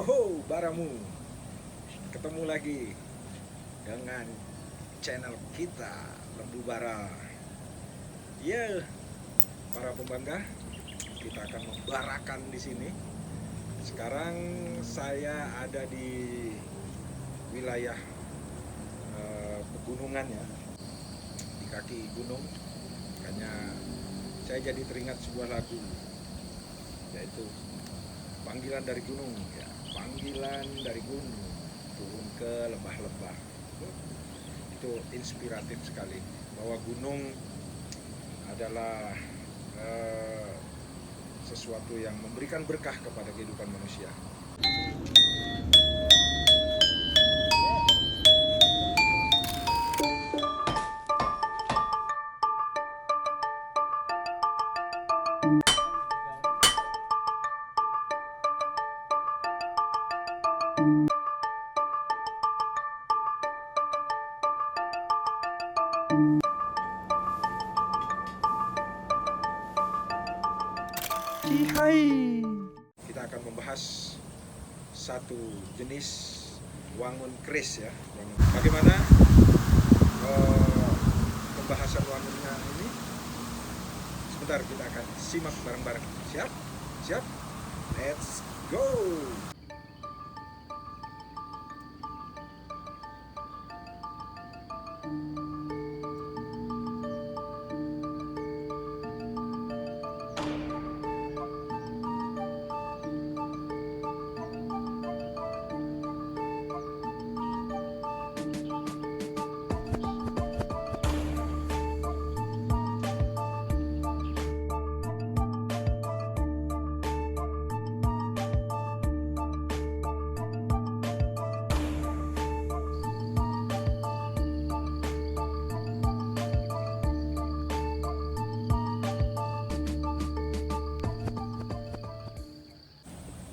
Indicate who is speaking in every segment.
Speaker 1: Yoho, Baramu. Ketemu lagi dengan channel kita, Lembu Bara. Ya, para pembangga, kita akan membarakan di sini. Sekarang saya ada di wilayah pegunungan ya, di kaki gunung. Makanya saya jadi teringat sebuah lagu, yaitu panggilan dari gunung ya, panggilan dari gunung turun ke lembah-lembah. Itu inspiratif sekali, bahwa gunung adalah sesuatu yang memberikan berkah kepada kehidupan manusia. Hai. Kita akan membahas satu jenis wangun keris ya. Bagaimana pembahasan wangunnya ini? Sebentar, kita akan simak bareng-bareng. Siap? Siap? Let's go!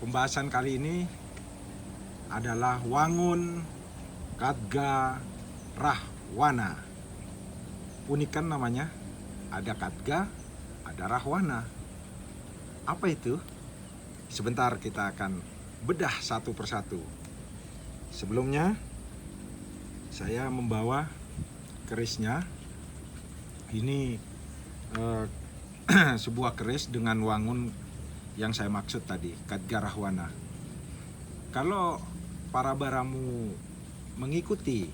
Speaker 1: Pembahasan kali ini adalah wangun Khadga Rahwana. Unikan namanya, ada Khadga, ada Rahwana. Apa itu? Sebentar kita akan bedah satu persatu. Sebelumnya saya membawa kerisnya. Ini sebuah keris dengan wangun yang saya maksud tadi, Khadga Rahwana. Kalau para baramu mengikuti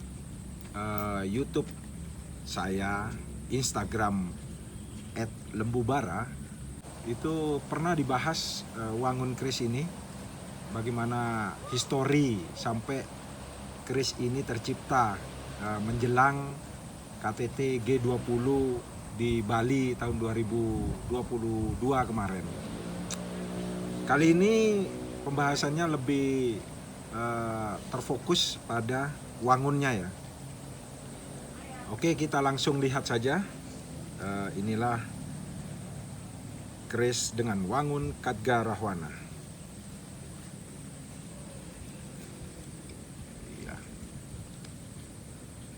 Speaker 1: YouTube saya, Instagram @lembubara, itu pernah dibahas wangun keris ini, bagaimana histori sampai keris ini tercipta menjelang KTT G20 di Bali tahun 2022 kemarin. Kali ini pembahasannya lebih terfokus pada wangunnya ya. Oke, kita langsung lihat saja. Inilah keris dengan wangun Khadga Rahwana. Ya.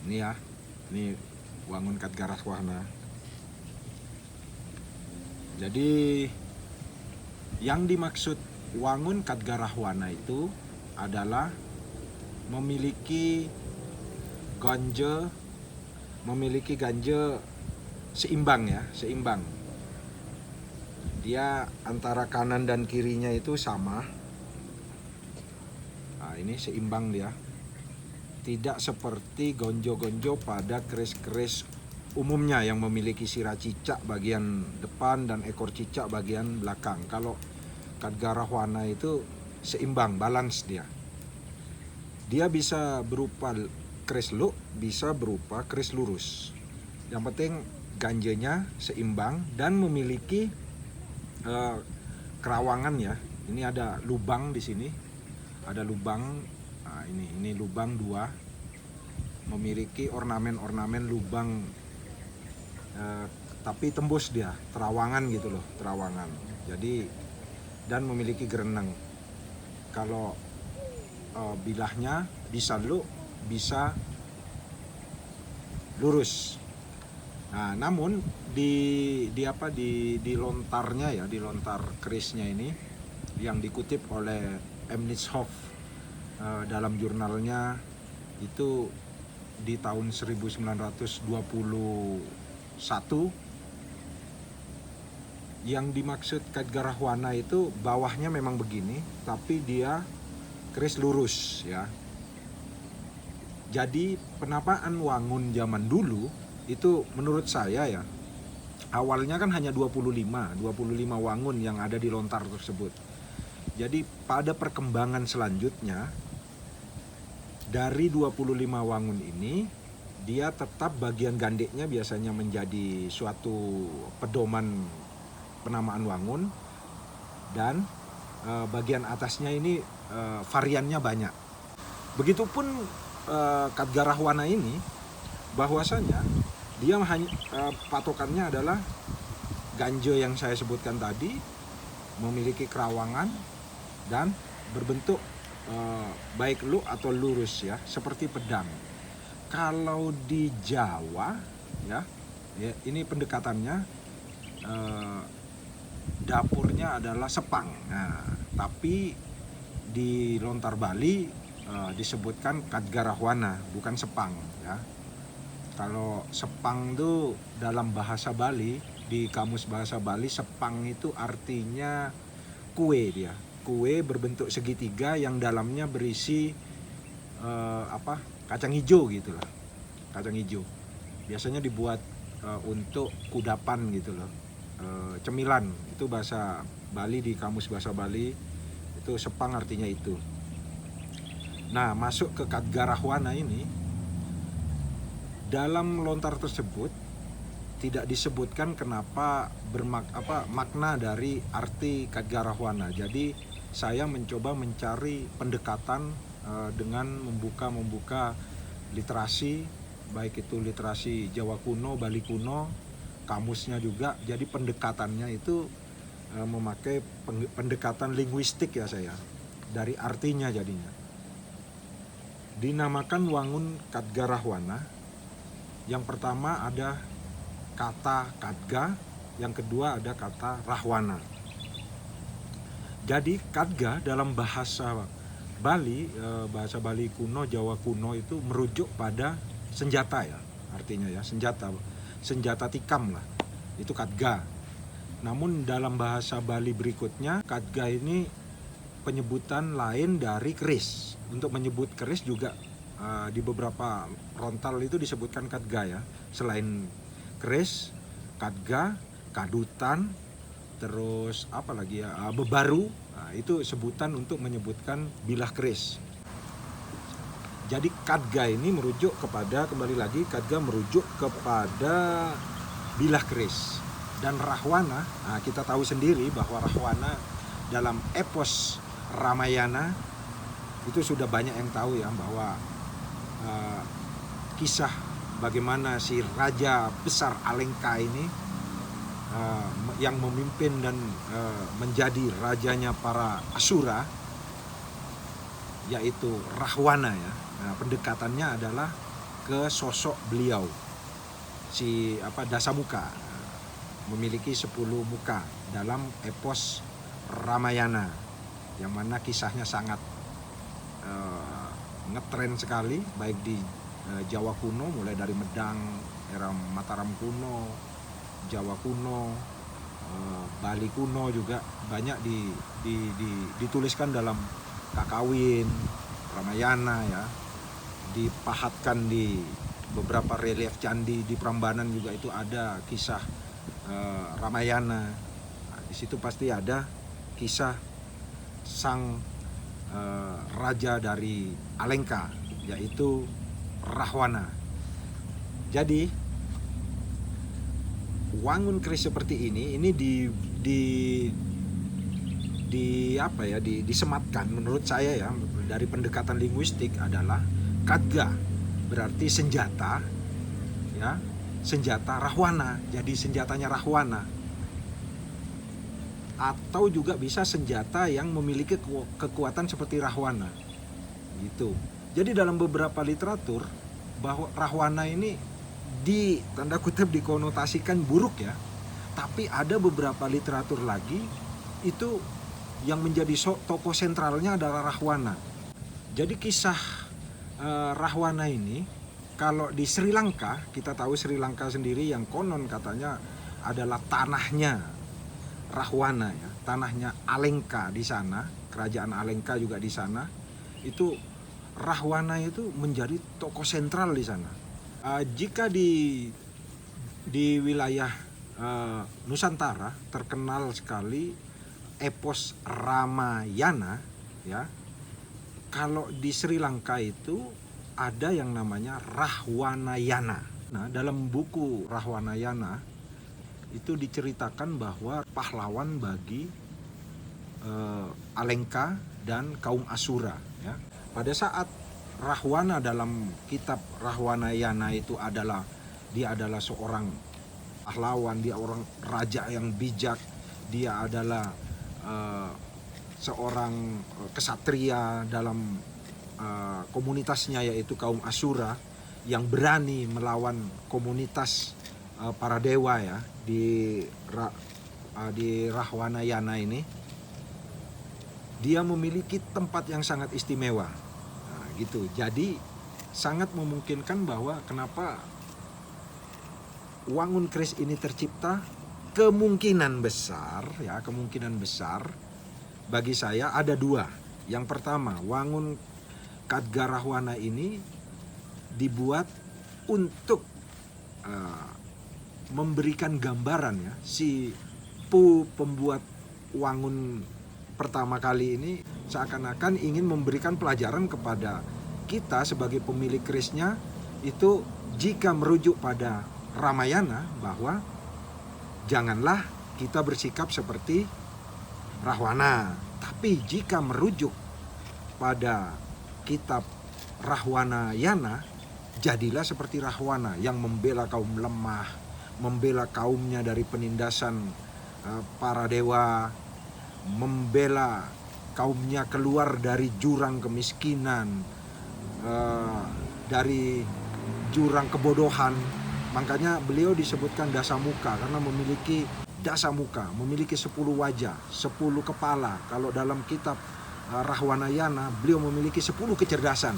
Speaker 1: Ini ya, ini wangun Khadga Rahwana. Jadi yang dimaksud wangun Khadga Rahwana itu adalah memiliki ganja seimbang ya, seimbang. Dia antara kanan dan kirinya itu sama. Nah, ini seimbang dia. Tidak seperti gonjo-gonjo pada keris-keris umumnya yang memiliki sirah cicak bagian depan dan ekor cicak bagian belakang. Kalau Khadga Rahwana itu seimbang, balance dia. Dia bisa berupa keris luk, bisa berupa keris lurus. Yang penting ganjanya seimbang dan memiliki kerawangan ya. Ini ada lubang di sini, ada lubang. Nah, ini lubang 2, memiliki ornamen-ornamen lubang, tapi tembus dia, terawangan gitu loh, terawangan. Jadi dan memiliki gereneng. Kalau bilahnya bisa luk, bisa lurus. Nah, namun di lontarnya ya, di lontar kerisnya ini yang dikutip oleh Emnishhoff dalam jurnalnya itu di tahun 1921. Yang dimaksud Khadgarahwana itu bawahnya memang begini, tapi dia keris lurus ya. Jadi penamaan wangun zaman dulu itu menurut saya ya, awalnya kan hanya 25 wangun yang ada di lontar tersebut. Jadi pada perkembangan selanjutnya dari 25 wangun ini, dia tetap bagian gandeknya biasanya menjadi suatu pedoman penamaan wangun, dan bagian atasnya ini variannya banyak. Begitupun Khadgarahwana ini, bahwasanya dia hanya patokannya adalah ganjo yang saya sebutkan tadi, memiliki kerawangan dan berbentuk baik lu atau lurus ya, seperti pedang. Kalau di Jawa ya ini pendekatannya dapurnya adalah sepang. Nah, tapi di lontar Bali disebutkan Khadgarahwana, bukan sepang ya. Kalau sepang itu dalam bahasa Bali, di kamus bahasa Bali, sepang itu artinya kue dia. Kue berbentuk segitiga yang dalamnya berisi kacang hijau gitulah. Kacang hijau. Biasanya dibuat untuk kudapan gitu loh. Cemilan itu bahasa Bali, di kamus bahasa Bali itu sepang artinya itu. Nah, masuk ke Khadgarahwana ini, dalam lontar tersebut tidak disebutkan kenapa makna dari arti Khadgarahwana. Jadi saya mencoba mencari pendekatan dengan membuka literasi, baik itu literasi Jawa kuno, Bali kuno, kamusnya juga. Jadi pendekatannya itu memakai pendekatan linguistik ya saya, dari artinya jadinya. Dinamakan wangun Khadgarahwana. Yang pertama ada kata Khadga, yang kedua ada kata Rahwana. Jadi Khadga dalam bahasa Bali, bahasa Bali kuno, Jawa kuno itu merujuk pada senjata ya, artinya ya, senjata tikam lah, itu Khadga. Namun dalam bahasa Bali berikutnya, Khadga ini penyebutan lain dari keris. Untuk menyebut keris juga di beberapa rontal itu disebutkan Khadga ya. Selain keris, Khadga, kadutan, terus apa lagi ya, bebaru, itu sebutan untuk menyebutkan bilah keris. Jadi Khadga ini merujuk kepada, kembali lagi, Khadga merujuk kepada bilah keris. Dan Rahwana, kita tahu sendiri bahwa Rahwana dalam epos Ramayana itu sudah banyak yang tahu ya, bahwa kisah bagaimana si raja besar Alengka ini yang memimpin dan menjadi rajanya para Asura, yaitu Rahwana ya. Nah, pendekatannya adalah ke sosok beliau, si Dasamuka, memiliki 10 muka dalam epos Ramayana, yang mana kisahnya sangat ngetren sekali, baik di Jawa kuno, mulai dari Medang, era Mataram kuno, Jawa kuno, Bali kuno juga banyak dituliskan dalam Kakawin, Ramayana ya, dipahatkan di beberapa relief candi di Prambanan juga itu ada kisah Ramayana. Nah, di situ pasti ada kisah sang raja dari Alengka, yaitu Rahwana. Jadi wangun keris seperti ini disematkan menurut saya ya, dari pendekatan linguistik adalah Khadga berarti senjata ya, senjata Rahwana, jadi senjatanya Rahwana, atau juga bisa senjata yang memiliki kekuatan seperti Rahwana gitu. Jadi dalam beberapa literatur bahwa Rahwana ini di tanda kutip dikonotasikan buruk ya, tapi ada beberapa literatur lagi itu yang menjadi tokoh sentralnya adalah Rahwana. Jadi kisah Rahwana ini, kalau di Sri Lanka, kita tahu Sri Lanka sendiri yang konon katanya adalah tanahnya Rahwana ya, tanahnya Alengka di sana, kerajaan Alengka juga di sana. Itu Rahwana itu menjadi tokoh sentral di sana. Jika di wilayah Nusantara terkenal sekali epos Ramayana ya. Kalau di Sri Lanka itu ada yang namanya Rahwanayana. Nah, dalam buku Rahwanayana itu diceritakan bahwa pahlawan bagi Alengka dan kaum Asura ya. Pada saat Rahwana dalam kitab Rahwanayana itu dia adalah seorang pahlawan, dia orang raja yang bijak, dia adalah seorang kesatria dalam komunitasnya yaitu kaum Asura yang berani melawan komunitas para dewa ya di Rahwanayana ini. Dia memiliki tempat yang sangat istimewa. Nah, gitu. Jadi sangat memungkinkan bahwa kenapa Wangun keris ini tercipta, kemungkinan besar bagi saya ada dua. Yang pertama, Wangun Khadgarahwana ini dibuat untuk memberikan gambaran ya, si pembuat Wangun pertama kali ini seakan-akan ingin memberikan pelajaran kepada kita sebagai pemilik kerisnya, itu jika merujuk pada Ramayana bahwa janganlah kita bersikap seperti Rahwana. Tapi jika merujuk pada kitab Rahwanayana, jadilah seperti Rahwana yang membela kaum lemah, membela kaumnya dari penindasan para dewa, membela kaumnya keluar dari jurang kemiskinan, dari jurang kebodohan. Makanya beliau disebutkan Dasamuka karena memiliki Dasamuka, memiliki 10 wajah, 10 kepala. Kalau dalam kitab Rahwanayana, beliau memiliki 10 kecerdasan.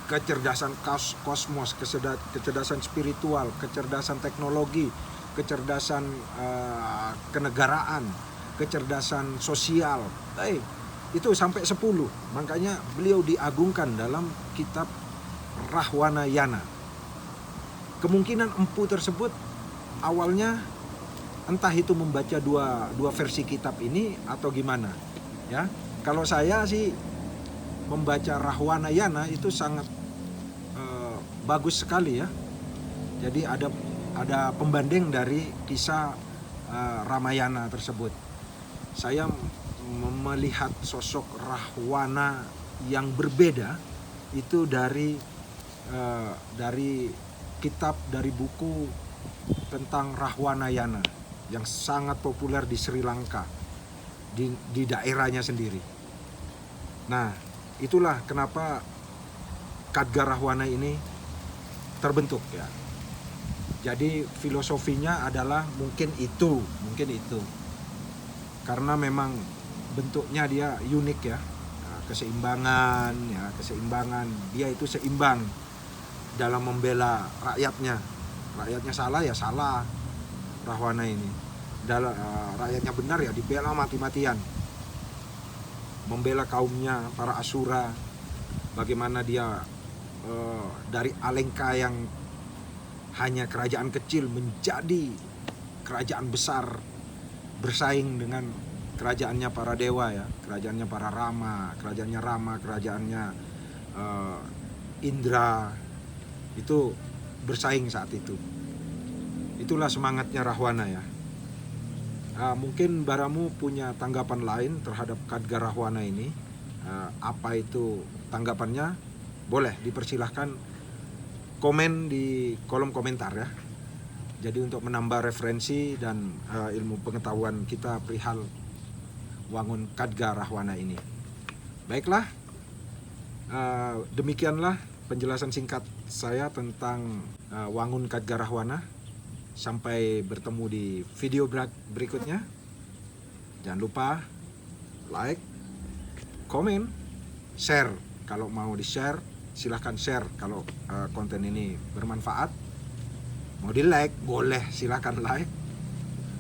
Speaker 1: Kecerdasan kosmos, kecerdasan spiritual, kecerdasan teknologi, kecerdasan kenegaraan, kecerdasan sosial. Itu sampai 10. Makanya beliau diagungkan dalam kitab Rahwanayana. Kemungkinan empu tersebut awalnya entah itu membaca dua versi kitab ini atau gimana ya. Kalau saya sih membaca Rahwanayana itu sangat bagus sekali ya. Jadi ada pembanding dari kisah Ramayana tersebut. Saya melihat sosok Rahwana yang berbeda itu dari kitab, dari buku tentang Rahwanayana yang sangat populer di Sri Lanka, di daerahnya sendiri. Nah, itulah kenapa Khadgarahwana ini terbentuk ya. Jadi filosofinya adalah mungkin itu. Karena memang bentuknya dia unik ya. Keseimbangan. Dia itu seimbang dalam membela rakyatnya. Rakyatnya salah ya salah Rahwana ini. Rakyatnya benar ya dibela mati-matian. Membela kaumnya para Asura. Bagaimana dia dari Alengka yang hanya kerajaan kecil menjadi kerajaan besar, bersaing dengan kerajaannya para dewa ya, kerajaannya para Rama, kerajaannya Indra, itu bersaing saat itu. Itulah semangatnya Rahwana ya. Mungkin Baramu punya tanggapan lain terhadap Khadgarahwana ini. Apa itu tanggapannya? Boleh dipersilahkan komen di kolom komentar ya. Jadi untuk menambah referensi dan ilmu pengetahuan kita perihal Wangun Khadgarahwana ini. Baiklah, demikianlah penjelasan singkat saya tentang Wangun Khadgarahwana. Sampai bertemu di video berikutnya. Jangan lupa like, komen, share. Kalau mau di-share, silahkan share kalau konten ini bermanfaat. Mau di-like, boleh, silahkan like.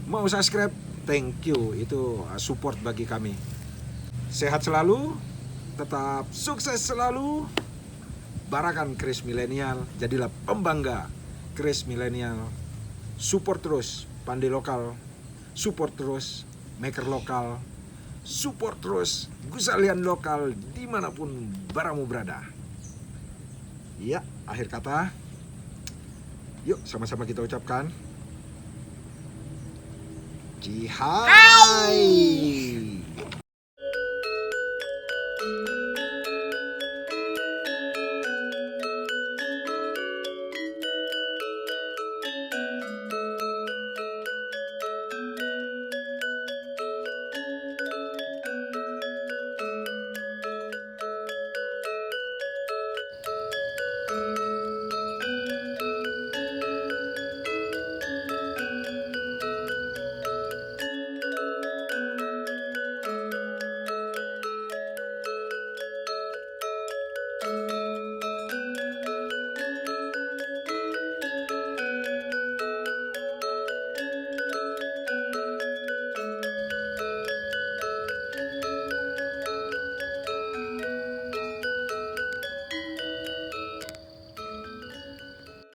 Speaker 1: Mau subscribe, thank you, itu support bagi kami. Sehat selalu, tetap sukses selalu. Barakan Kris Milenial, jadilah pembangga Kris Milenial. Support terus pandai lokal, support terus maker lokal, support terus gusalian lokal dimanapun baramu berada. Ya, akhir kata, yuk sama-sama kita ucapkan Cihai.